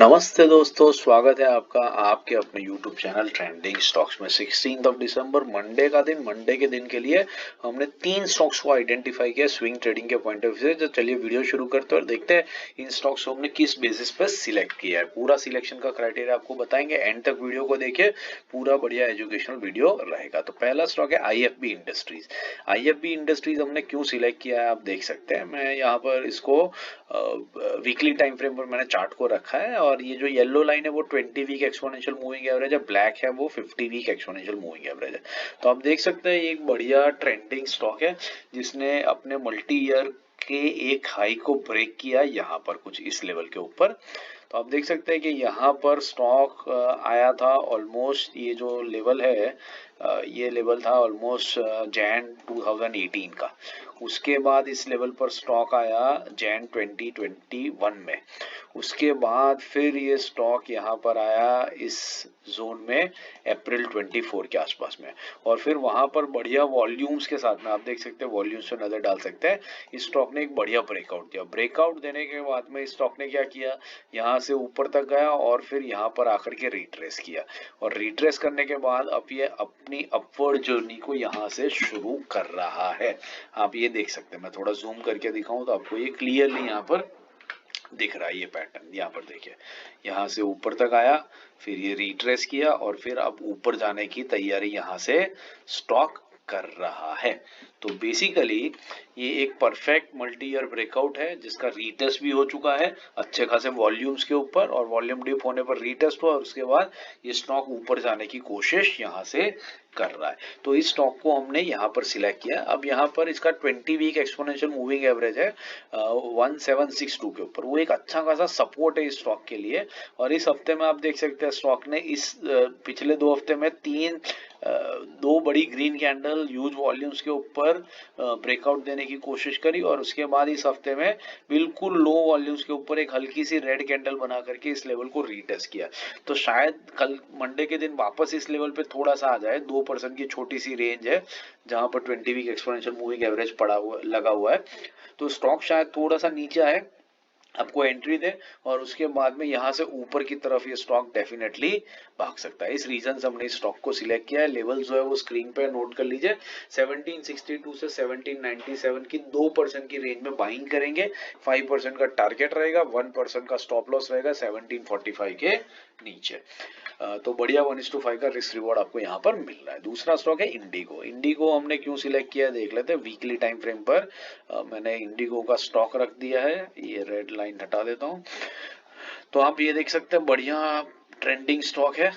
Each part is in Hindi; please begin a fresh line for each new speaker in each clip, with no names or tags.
नमस्ते दोस्तों, स्वागत है आपका आपके अपने YouTube चैनल ट्रेंडिंग स्टॉक्स में। 16 दिसंबर मंडे का दिन, मंडे के दिन के लिए हमने 3 स्टॉक्स को आइडेंटिफाई किया स्विंग ट्रेडिंग के पॉइंट ऑफ व्यू से। तो चलिए वीडियो शुरू करते हैं और देखते हैं इन स्टॉक्स को हमने किस बेसिस पर सिलेक्ट किया है। पूरा सिलेक्शन का क्राइटेरिया आपको बताएंगे, एंड तक वीडियो को देखिए, पूरा बढ़िया एजुकेशनल वीडियो रहेगा। तो पहला स्टॉक है IFB इंडस्ट्रीज। IFB इंडस्ट्रीज हमने क्यों सिलेक्ट किया है आप देख सकते हैं। मैं यहाँ पर इसको वीकली टाइम फ्रेम पर मैंने चार्ट को रखा है और ये जो येलो लाइन है वो 20 वीक एक्सपोनेंशियल मूविंग एवरेज है, ब्लैक है वो 50 वीक एक्सपोनेंशियल मूविंग एवरेज है। तो आप देख सकते हैं ये एक बढ़िया ट्रेंडिंग स्टॉक है जिसने अपने मल्टी ईयर के एक हाई को ब्रेक किया यहाँ पर कुछ इस लेवल के ऊपर। तो आप देख सकते हैं कि यहाँ पर स्टॉक आया था ऑलमोस्ट, ये जो लेवल है ये लेवल था ऑलमोस्ट जैन 2018 का। उसके बाद इस लेवल पर स्टॉक आया जैन 2021 में। उसके बाद फिर ये स्टॉक यहाँ पर आया इस जोन में अप्रैल 24 के आसपास में, और फिर वहां पर बढ़िया वॉल्यूम्स के साथ में आप देख सकते हैं, वॉल्यूम्स पे नजर डाल सकते हैं। इस स्टॉक ने एक बढ़िया ब्रेकआउट दिया। ब्रेकआउट देने के बाद में इस स्टॉक ने क्या किया, यहाँ से ऊपर तक गया और फिर यहाँ पर आकर के रिट्रेस किया, और रिट्रेस करने के बाद अब ये अपनी अपवर्ड जर्नी को यहाँ से शुरू कर रहा है। आप ये देख सकते हैं, मैं थोड़ा जूम करके दिखाऊं तो आपको ये क्लियरली यहाँ पर दिख रहा है। ये पैटर्न यहाँ पर देखिए, यहाँ से ऊपर तक आया, फिर ये रिट्रेस किया और फिर अब ऊपर जाने की तैयारी यहाँ से स्टॉक कर रहा है। तो बेसिकली ये एक परफेक्ट मल्टी ईयर ब्रेकआउट है जिसका रीटेस्ट भी हो चुका है अच्छे खासे वॉल्यूम्स के ऊपर, और वॉल्यूम डिप होने पर रीटेस्ट हुआ और उसके बाद ये स्टॉक ऊपर जाने की कोशिश यहाँ से कर रहा है। तो इस स्टॉक को हमने यहाँ पर सिलेक्ट किया। अब यहाँ पर इसका 20 वीक एक्सपोनेंशियल मूविंग एवरेज है 1762 के ऊपर, वो एक अच्छा खासा सपोर्ट है इस स्टॉक के लिए। और इस हफ्ते में आप देख सकते हैं स्टॉक ने इस पिछले 2 हफ्ते में दो बड़ी ग्रीन कैंडल ह्यूज वॉल्यूम्स के ऊपर ब्रेकआउट देने की कोशिश करी, और उसके बाद इस हफ्ते में बिल्कुल लो वॉल्यूम्स के ऊपर एक हल्की सी रेड कैंडल बना करके इस लेवल को रीटेस्ट किया। तो शायद कल मंडे के दिन वापस इस लेवल पे थोड़ा सा आ जाए। 2% की छोटी सी रेंज है जहां पर 20 वीक एक्सपोनेंशियल मूविंग एवरेज पड़ा हुआ लगा हुआ है। तो स्टॉक शायद थोड़ा सा नीचे आए, आपको एंट्री दे, और उसके बाद में यहाँ से ऊपर की तरफ ये स्टॉक डेफिनेटली भाग सकता है। इस रीजन से हमने इस स्टॉक को सिलेक्ट किया है। लेवल जो है वो स्क्रीन पे नोट कर लीजिए। 1762 से 1797 की 2% की रेंज में बाइंग करेंगे। 5% का टारगेट रहेगा, 1% का स्टॉप लॉस रहेगा 1745 के नीचे। तो बढ़िया 1:5 का रिस्क रिवॉर्ड आपको यहाँ पर मिल रहा है। दूसरा स्टॉक है इंडिगो। इंडिगो हमने क्यों सिलेक्ट किया है देख लेते हैं। वीकली टाइम फ्रेम पर मैंने इंडिगो का स्टॉक रख दिया है, ये रेड लाइन हटा देता हूँ। तो आप ये देख सकते हैं बढ़िया ट्रेंडिंग स्टॉक है।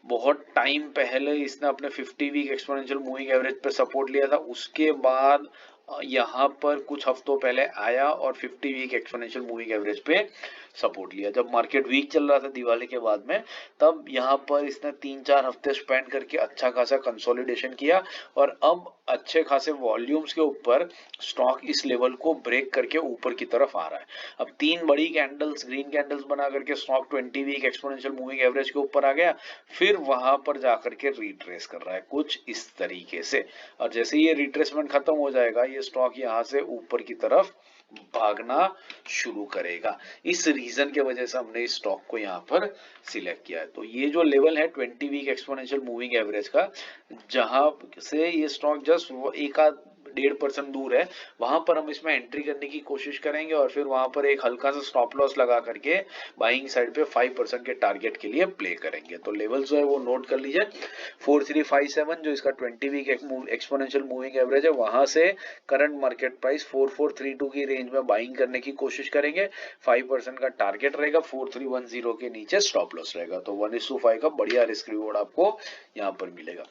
बहुत टाइम पहले इसने अपने 50 वीक एक्सपोनेंशियल मूविंग एवरेज पे सपोर्ट लिया था, उसके बाद यहाँ पर कुछ हफ्तों पहले आया और 50 वीक एक्सपोनेंशियल मूविंग एवरेज पे सपोर्ट लिया। जब मार्केट वीक चल रहा था दिवाली के बाद में, तब यहाँ पर इसने 3-4 हफ्ते स्पेंड करके अच्छा खासा कंसोलिडेशन किया, और अब अच्छे खासे वॉल्यूम्स के ऊपर स्टॉक इस लेवल को ब्रेक करके ऊपर की तरफ आ रहा है। अब 3 बड़ी कैंडल्स, ग्रीन कैंडल्स बना करके stock 20 week exponential moving average के ऊपर आ गया, फिर वहां पर जाकर के रिट्रेस कर रहा है कुछ इस तरीके से। और जैसे ये रिट्रेसमेंट खत्म हो जाएगा, ये स्टॉक यहाँ से ऊपर की तरफ भागना शुरू करेगा। इस रीजन के वजह से हमने इस स्टॉक को यहाँ पर सिलेक्ट किया है। तो ये जो लेवल है 20 वीक एक्सपोनेंशियल मूविंग एवरेज का, जहां से ये स्टॉक जस्ट 1-1.5% दूर है, वहां पर हम इसमें एंट्री करने की कोशिश करेंगे, और फिर वहां पर एक हल्का सा स्टॉप लॉस लगा करके बाइंग साइड पे 5% के टारगेट के लिए प्ले करेंगे। तो लेवल जो है वो नोट कर लीजिए। 4357 जो इसका 20 वीक एक्सपोनेंशियल मूविंग एवरेज है, वहां से करंट मार्केट प्राइस 4432 की रेंज में बाइंग करने की कोशिश करेंगे। 5% का टारगेट रहेगा, 4310 के नीचे स्टॉप लॉस रहेगा। तो 1:5 का बढ़िया रिस्क रिवॉर्ड आपको यहाँ पर मिलेगा।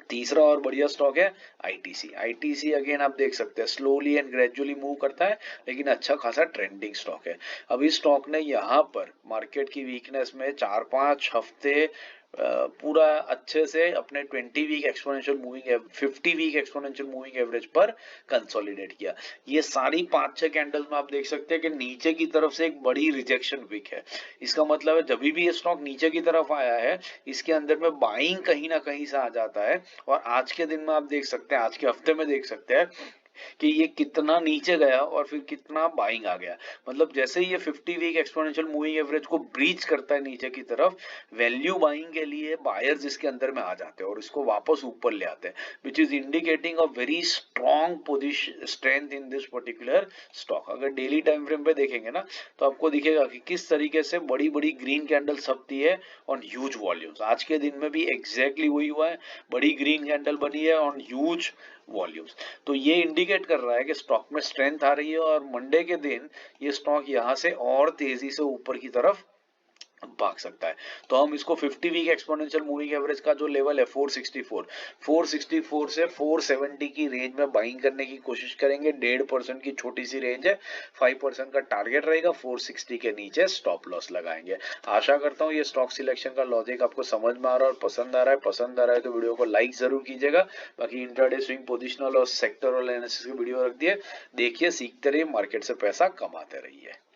तीसरा और बढ़िया स्टॉक है आईटीसी। आईटीसी अगेन आप देख सकते हैं स्लोली एंड ग्रेजुअली मूव करता है, लेकिन अच्छा खासा ट्रेंडिंग स्टॉक है। अभी स्टॉक ने यहाँ पर मार्केट की वीकनेस में 4-5 हफ्ते पूरा अच्छे से अपने 20 week exponential moving 50 week exponential moving average पर कंसोलिडेट किया। ये सारी 5-6 कैंडल में आप देख सकते हैं कि नीचे की तरफ से एक बड़ी रिजेक्शन विक है। इसका मतलब है जब भी ये स्टॉक नीचे की तरफ आया है, इसके अंदर में बाइंग कहीं ना कहीं से आ जाता है। और आज के दिन में आप देख सकते हैं, आज के हफ्ते में देख सकते हैं कि ये कितना नीचे गया और फिर कितना बाइंग आ गया। मतलब जैसे ही ये 50 वीक एक्सपोनेंशियल मूविंग एवरेज को ब्रीच करता है नीचे की तरफ, वैल्यू बाइंग के लिए बायर्स इसके अंदर में आ जाते हैं और इसको वापस ऊपर ले आते हैं, which is indicating a very strong position strength in this particular stock. अगर डेली टाइम फ्रेम पे देखेंगे ना तो आपको दिखेगा कि किस तरीके से बड़ी बड़ी ग्रीन कैंडल छपती है ऑन ह्यूज वॉल्यूम्स। आज के दिन में भी एग्जैक्टली वही हुआ है, बड़ी ग्रीन कैंडल बनी है ऑन ह्यूज वॉल्यूम्स। तो ये इंडिकेट कर रहा है कि स्टॉक में स्ट्रेंथ आ रही है और मंडे के दिन ये स्टॉक यहां से और तेजी से ऊपर की तरफ भाग सकता है। तो हम इसको 50 वीक एक्सपोनेंशियल मूविंग एवरेज का जो लेवल है 464 से 470 की रेंज में बाइंग करने की कोशिश करेंगे। 1.5% की छोटी सी रेंज है, 5% का टारगेट रहेगा, 460 के नीचे स्टॉप लॉस लगाएंगे। आशा करता हूँ ये स्टॉक सिलेक्शन का लॉजिक आपको समझ में आ रहा है और पसंद आ रहा है। पसंद आ रहा है तो वीडियो को लाइक जरूर कीजिएगा। बाकी इंट्राडे स्विंग पोजिशनल और सेक्टरल एनालिसिस की वीडियो रख दिए, देखिए सीखते रहिए, मार्केट से पैसा कमाते रहिए।